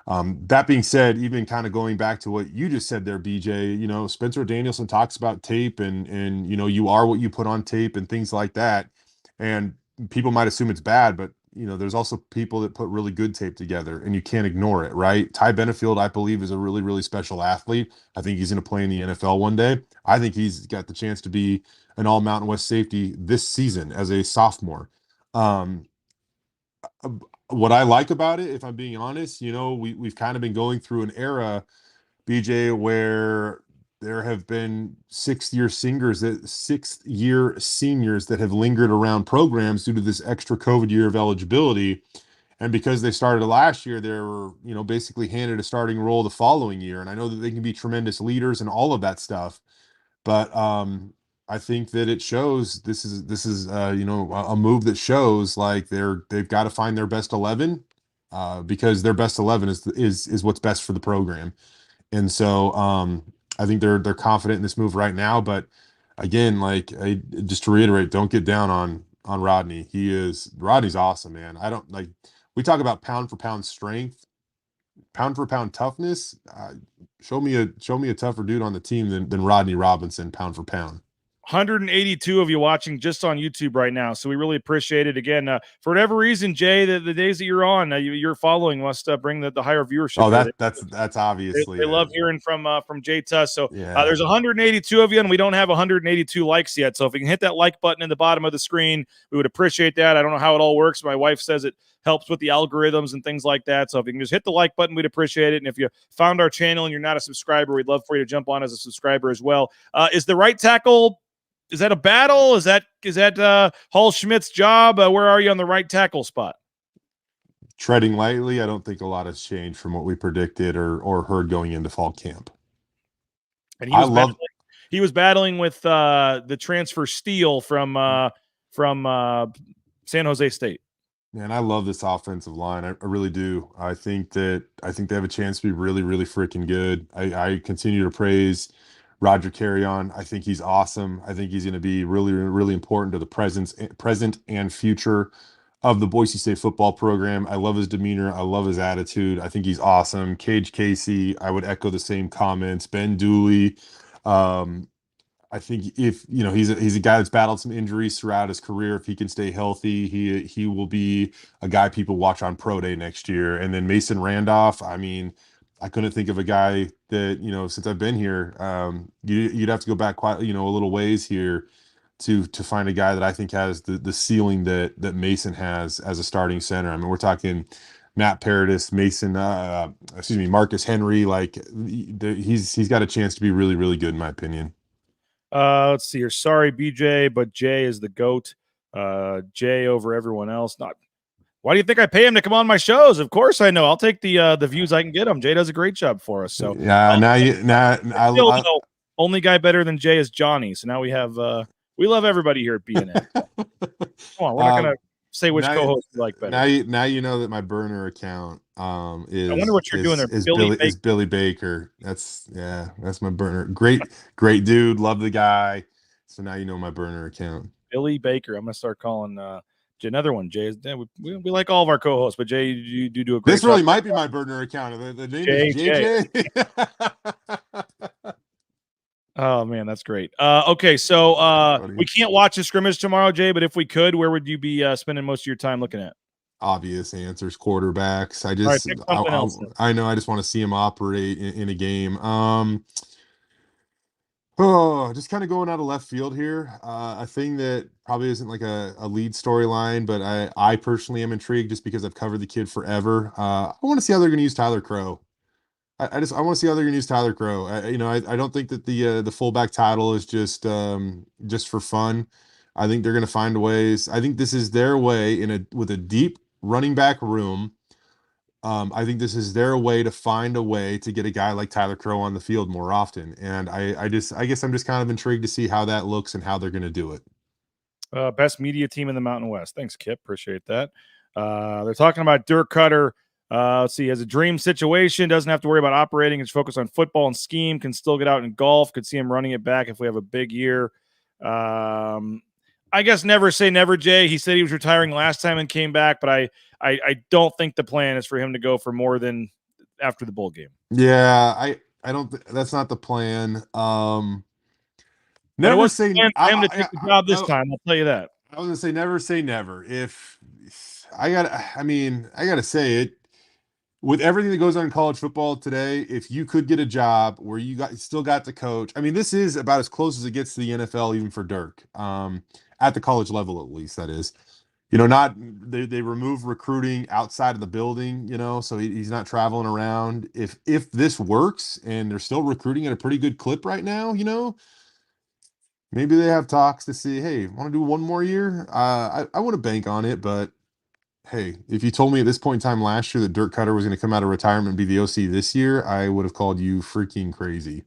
That being said, even kind of going back to what you just said there, BJ, Spencer Danielson talks about tape and you are what you put on tape and things like that. And people might assume it's bad, but there's also people that put really good tape together and you can't ignore it, right? Ty Benefield, I believe, is a really, really special athlete. I think he's going to play in the NFL one day. I think he's got the chance to be an all Mountain West safety this season as a sophomore. What I like about it, if I'm being honest, we've kind of been going through an era, BJ, where there have been 6th-year seniors that have lingered around programs due to this extra COVID year of eligibility. And because they started last year, they were, basically handed a starting role the following year. And I know that they can be tremendous leaders and all of that stuff. But I think that it shows this is a move that shows like they've got to find their best 11 because their best 11 is what's best for the program. And so I think they're confident in this move right now. But again, just to reiterate, don't get down on Rodney. Rodney's awesome, man. We talk about pound for pound strength, pound for pound toughness. Show me a tougher dude on the team than Rodney Robinson, pound for pound. 182 of you watching just on YouTube right now, so we really appreciate it. Again, for whatever reason, Jay, the days that you're on, you're following must bring the higher viewership. Oh, that's obviously they love hearing from Jay Tust. So there's 182 of you, and we don't have 182 likes yet. So if you can hit that like button in the bottom of the screen, we would appreciate that. I don't know how it all works. My wife says it helps with the algorithms and things like that. So if you can just hit the like button, we'd appreciate it. And if you found our channel and you're not a subscriber, we'd love for you to jump on as a subscriber as well. Is the right tackle? Is that a battle? Is that Hall Schmidt's job? Where are you on the right tackle spot? Treading lightly. I don't think a lot has changed from what we predicted or heard going into fall camp. And he was battling with the transfer steal from San Jose State. Man, I love this offensive line. I really do. I think they have a chance to be really, really freaking good. I continue to praise Roger Carrion. I think he's awesome. I think he's going to be really, really important to the present and future of the Boise State football program. I love his demeanor. I love his attitude. I think he's awesome. Cage Casey, I would echo the same comments. Ben Dooley. I think if he's a guy that's battled some injuries throughout his career. If he can stay healthy, he will be a guy people watch on Pro Day next year. And then Mason Randolph. I mean, I couldn't think of a guy that, since I've been here, you'd have to go back quite, a little ways here to find a guy that I think has the ceiling that Mason has as a starting center. I mean, we're talking Matt Paradis, Marcus Henry. Like he's got a chance to be really, really good in my opinion. Let's see here. Sorry, BJ, but Jay is the GOAT. Jay over everyone else. Why do you think I pay him to come on my shows? Of course I know. I'll take the views I can get him. Jay does a great job for us. So yeah, only guy better than Jay is Johnny. So now we have we love everybody here at BNN. Come on, we're not gonna say which co-host you like better. Now you know that my burner account I wonder what you're doing there. is Billy Baker. That's my burner. Great dude. Love the guy. So now you know my burner account. Billy Baker. I'm gonna start calling another one. Jay, we like all of our co-hosts, but Jay, you do a great. This really might be my burner account. The name is JJ. Oh man, that's great. Okay, so we can't watch the scrimmage tomorrow, Jay, but if we could, where would you be spending most of your time looking at? Obvious answers, quarterbacks. I just want to see him operate in a game. Just kind of going out of left field here. A thing that probably isn't like a lead storyline, but I personally am intrigued just because I've covered the kid forever. I want to see how they're going to use Tyler Crow. I want to see how they're going to use Tyler Crow. I don't think that the fullback title is just for fun. I think they're going to find ways. I think this is their way with a deep running back room. I think this is their way to find a way to get a guy like Tyler Crow on the field more often. And I guess I'm just kind of intrigued to see how that looks and how they're going to do it. Best media team in the Mountain West. Thanks, Kip. Appreciate that. They're talking about Dirk Cutter. Let's see, has a dream situation, doesn't have to worry about operating, is focused on football and scheme, can still get out and golf, could see him running it back if we have a big year. I guess never say never, Jay. He said he was retiring last time and came back, but I don't think the plan is for him to go for more than after the bowl game. Yeah, I don't that's not the plan. Never say him to take the job this time, I'll tell you that. I was gonna say never say never. If I gotta say it. With everything that goes on in college football today, if you could get a job where you still got to coach, this is about as close as it gets to the NFL, even for Dirk, at the college level, at least, that is. They remove recruiting outside of the building, so he's not traveling around. If this works and they're still recruiting at a pretty good clip right now, maybe they have talks to see, hey, want to do one more year? I want to bank on it, but hey, if you told me at this point in time last year that Dirk Cutter was going to come out of retirement and be the OC this year, I would have called you freaking crazy.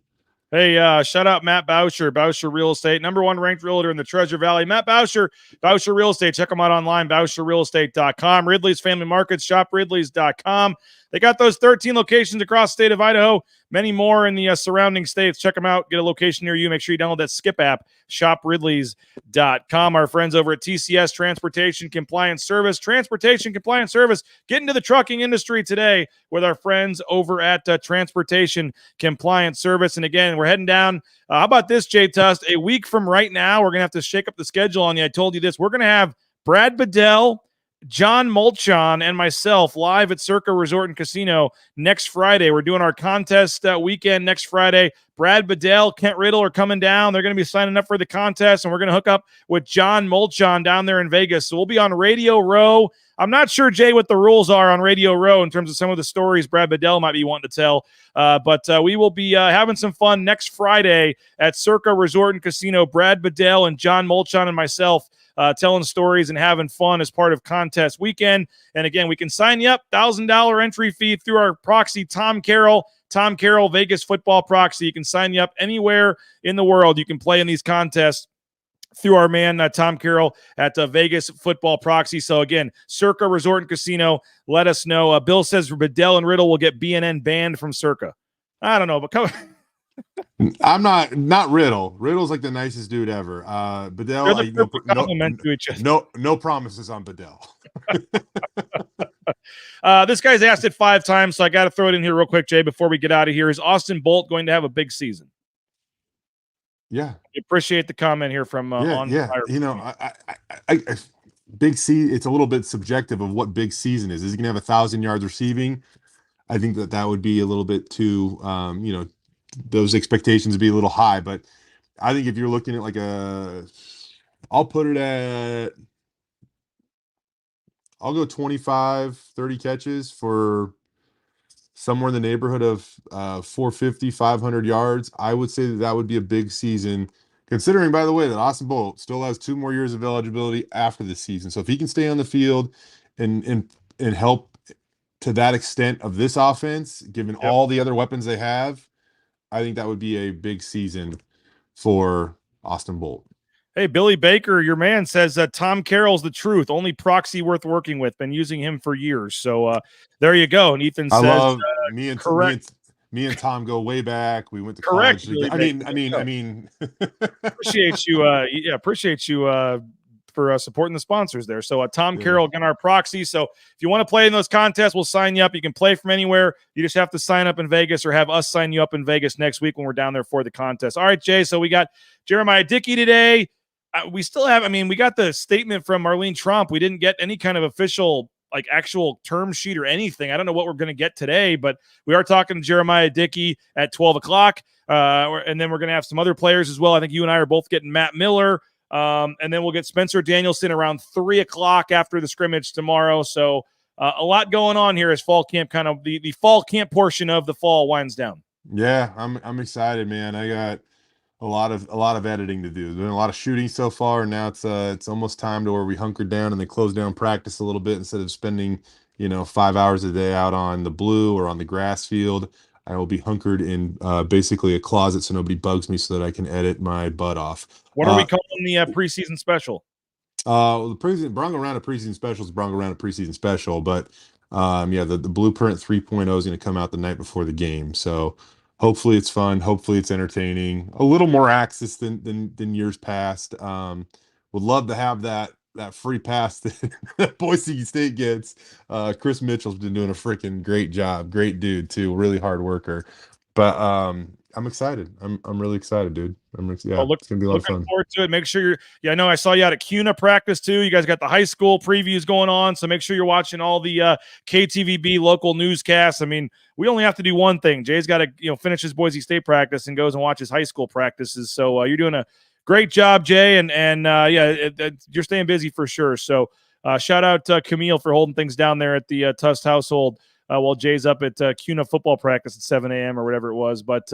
Hey, shout out Matt Bauscher, Bauscher Real Estate, #1 ranked realtor in the Treasure Valley. Matt Bauscher, Bauscher Real Estate. Check them out online, BauscherRealEstate.com. Ridley's Family Markets, ShopRidley's.com. They got those 13 locations across the state of Idaho, many more in the surrounding states. Check them out. Get a location near you. Make sure you download that Skip app, ShopRidley's.com. Our friends over at TCS Transportation Compliance Service. Transportation Compliance Service. Get into the trucking industry today with our friends over at Transportation Compliance Service. And again, we're heading down. How about this, Jay Tust? A week from right now, we're going to have to shake up the schedule on you. I told you this. We're going to have Brad Bedell, John Molchon, and myself live at Circa Resort and Casino next Friday. We're doing our contest weekend next Friday. Brad Bedell, Kent Riddle are coming down. They're going to be signing up for the contest, and we're going to hook up with John Molchon down there in Vegas. So we'll be on Radio Row. I'm not sure, Jay, what the rules are on Radio Row in terms of some of the stories Brad Bedell might be wanting to tell. But we will be having some fun next Friday at Circa Resort and Casino. Brad Bedell and John Molchon and myself telling stories and having fun as part of contest weekend. And again, we can sign you up, $1,000 entry fee through our proxy, Tom Carroll, Vegas football proxy. You can sign you up anywhere in the world. You can play in these contests through our man, Tom Carroll at Vegas football proxy. So again, Circa Resort and Casino, let us know. Bill says Bedell and Riddle will get BNN banned from Circa. I don't know, but come I'm not Riddle. Riddle's like the nicest dude ever. Bedell, no promises on Bedell. This guy's asked it 5 times, so I got to throw it in here real quick, Jay, before we get out of here. Is Austin Bolt going to have a big season? Yeah. I appreciate the comment here from on Fire. I big C. It's a little bit subjective of what big season is. Is he going to have 1,000 yards receiving? I think that would be a little bit too, those expectations would be a little high. But I think if you're looking at I'll go 25, 30 catches for somewhere in the neighborhood of 450, 500 yards. I would say that would be a big season, considering, by the way, that Austin Bolt still has 2 more years of eligibility after the season. So if he can stay on the field and help to that extent of this offense, given all the other weapons they have, I think that would be a big season for Austin Bolt. Hey, Billy Baker, your man says Tom Carroll's the truth. Only proxy worth working with. Been using him for years. So there you go. And Ethan I says, love correct. me and Tom go way back. We went to Correct, college Billy together. Baker. I mean, Appreciate you. Appreciate you for supporting the sponsors there. So Tom Yeah. Carroll, again, our proxy. So if you want to play in those contests, we'll sign you up. You can play from anywhere. You just have to sign up in Vegas or have us sign you up in Vegas next week when we're down there for the contest. All right, Jay. So we got Jeremiah Dickey today. We still have, we got the statement from Marlene Trump. We didn't get any kind of official, actual term sheet or anything. I don't know what we're going to get today, but we are talking to Jeremiah Dickey at 12 o'clock. And then we're going to have some other players as well. I think you and I are both getting Matt Miller. And then we'll get Spencer Danielson around 3 o'clock after the scrimmage tomorrow. So a lot going on here as fall camp, kind of the fall camp portion of the fall winds down. Yeah, I'm excited, man. I got a lot of editing to do. There's been a lot of shooting so far, and now it's almost time to where we hunker down and they close down practice a little bit instead of spending 5 hours a day out on the blue or on the grass field. I will be hunkered in basically a closet so nobody bugs me so that I can edit my butt off. What are we calling the preseason special? The Bronco round of preseason special is Bronco round of preseason special, but the Blueprint 3.0 is going to come out the night before the game. So hopefully it's fun. Hopefully it's entertaining. A little more access than years past. Would love to have that free pass that Boise State gets. Chris Mitchell's been doing a freaking great job. Great dude too. Really hard worker. But I'm excited. I'm really excited, dude. It's gonna be a lot of fun. Looking forward to it. Make sure I know I saw you out at CUNA practice too. You guys got the high school previews going on, so make sure you're watching all the KTVB local newscasts. We only have to do one thing. Jay's got to finish his Boise State practice and goes and watches high school practices. So you're doing a great job, Jay, and you're staying busy for sure. So shout out Camille for holding things down there at the Tust household. While Jay's up at CUNA football practice at 7 a.m. or whatever it was. But,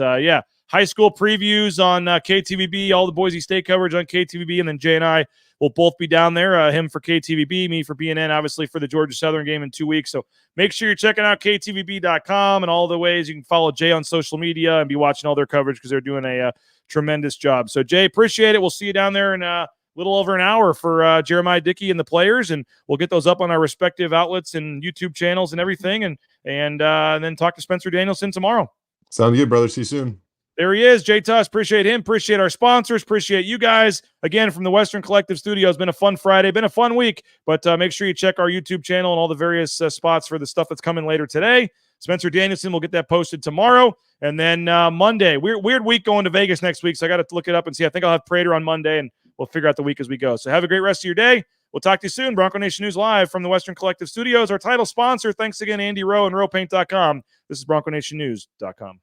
high school previews on KTVB, all the Boise State coverage on KTVB, and then Jay and I will both be down there, him for KTVB, me for BNN, obviously for the Georgia Southern game in 2 weeks. So make sure you're checking out KTVB.com and all the ways you can follow Jay on social media and be watching all their coverage because they're doing a tremendous job. So, Jay, appreciate it. We'll see you down there in little over an hour for Jeremiah Dickey and the players, and we'll get those up on our respective outlets and YouTube channels and everything, and then talk to Spencer Danielson tomorrow. Sounds good, brother. See you soon. There he is, Jay Tust. Appreciate him. Appreciate our sponsors. Appreciate you guys. Again, from the Western Collective Studios. Been a fun Friday. Been a fun week, but make sure you check our YouTube channel and all the various spots for the stuff that's coming later today. Spencer Danielson will get that posted tomorrow. And then Monday, weird week going to Vegas next week, so I got to look it up and see. I think I'll have Prater on Monday, and we'll figure out the week as we go. So have a great rest of your day. We'll talk to you soon. Bronco Nation News live from the Western Collective Studios. Our title sponsor. Thanks again, Andy Rowe and RowePaint.com. This is BroncoNationNews.com.